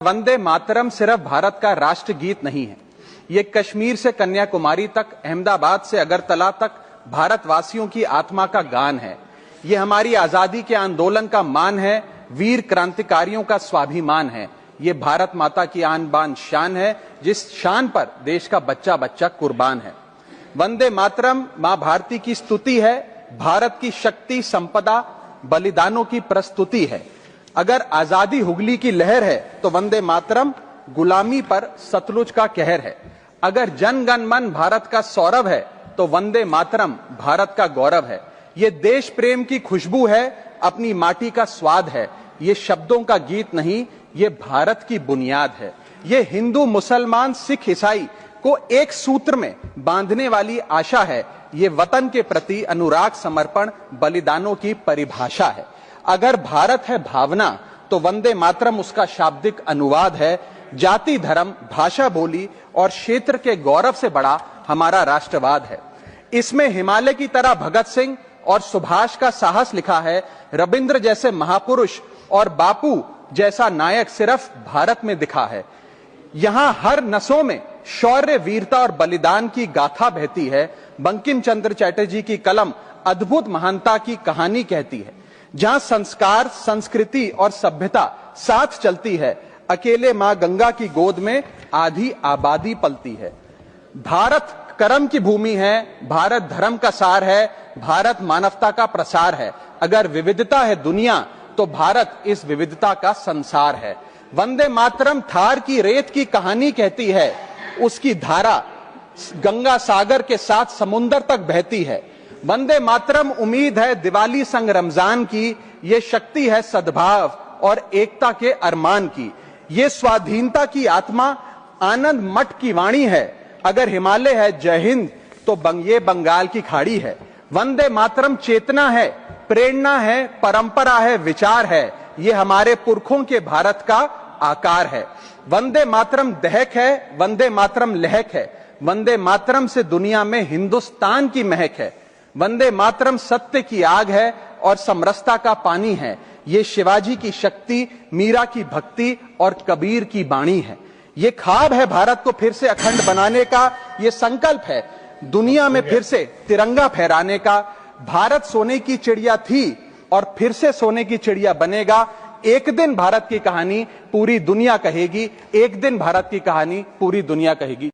वंदे मातरम सिर्फ भारत का राष्ट्र गीत नहीं है। ये कश्मीर से कन्याकुमारी तक, अहमदाबाद से अगरतला तक भारतवासियों की आत्मा का गान है। ये हमारी आजादी के आंदोलन का मान है, वीर क्रांतिकारियों का स्वाभिमान है। ये भारत माता की आन बान शान है, जिस शान पर देश का बच्चा बच्चा कुर्बान है। वंदे मातरम मां भारती की स्तुति है, भारत की शक्ति, संपदा, बलिदानों की प्रस्तुति है। अगर आजादी हुगली की लहर है तो वंदे मातरम गुलामी पर सतलुज का कहर है। अगर जन गण मन भारत का सौरभ है तो वंदे मातरम भारत का गौरव है। ये देश प्रेम की खुशबू है, अपनी माटी का स्वाद है। ये शब्दों का गीत नहीं, ये भारत की बुनियाद है। ये हिंदू, मुसलमान, सिख, ईसाई को एक सूत्र में बांधने वाली आशा है। ये वतन के प्रति अनुराग, समर्पण, बलिदानों की परिभाषा है। अगर भारत है भावना तो वंदे मातरम उसका शाब्दिक अनुवाद है। जाति, धर्म, भाषा, बोली और क्षेत्र के गौरव से बड़ा हमारा राष्ट्रवाद है। इसमें हिमालय की तरह भगत सिंह और सुभाष का साहस लिखा है। रविंद्र जैसे महापुरुष और बापू जैसा नायक सिर्फ भारत में दिखा है। यहां हर नसों में शौर्य, वीरता और बलिदान की गाथा बहती है। बंकिम चंद्र चटर्जी की कलम अद्भुत महानता की कहानी कहती है। जहां संस्कार, संस्कृति और सभ्यता साथ चलती है, अकेले मां गंगा की गोद में आधी आबादी पलती है। भारत कर्म की भूमि है, भारत धर्म का सार है, भारत मानवता का प्रसार है। अगर विविधता है दुनिया तो भारत इस विविधता का संसार है। वंदे मातरम थार की रेत की कहानी कहती है। उसकी धारा गंगा सागर के साथ समुंदर तक बहती है। वंदे मातरम उम्मीद है दिवाली संग रमजान की। ये शक्ति है सद्भाव और एकता के अरमान की। ये स्वाधीनता की आत्मा, आनंद मठ की वाणी है। अगर हिमालय है जय हिंद तो ये बंगाल की खाड़ी है। वंदे मातरम चेतना है, प्रेरणा है, परंपरा है, विचार है। ये हमारे पुरखों के भारत का आकार है। वंदे मातरम दहक है, वंदे मातरम लहक है। वंदे मातरम से दुनिया में हिंदुस्तान की महक है। वंदे मातरम सत्य की आग है और समरसता का पानी है। ये शिवाजी की शक्ति, मीरा की भक्ति और कबीर की बाणी है। ये ख्वाब है भारत को फिर से अखंड बनाने का। ये संकल्प है दुनिया में फिर से तिरंगा फहराने का। भारत सोने की चिड़िया थी और फिर से सोने की चिड़िया बनेगा। एक दिन भारत की कहानी पूरी दुनिया कहेगी। एक दिन भारत की कहानी पूरी दुनिया कहेगी।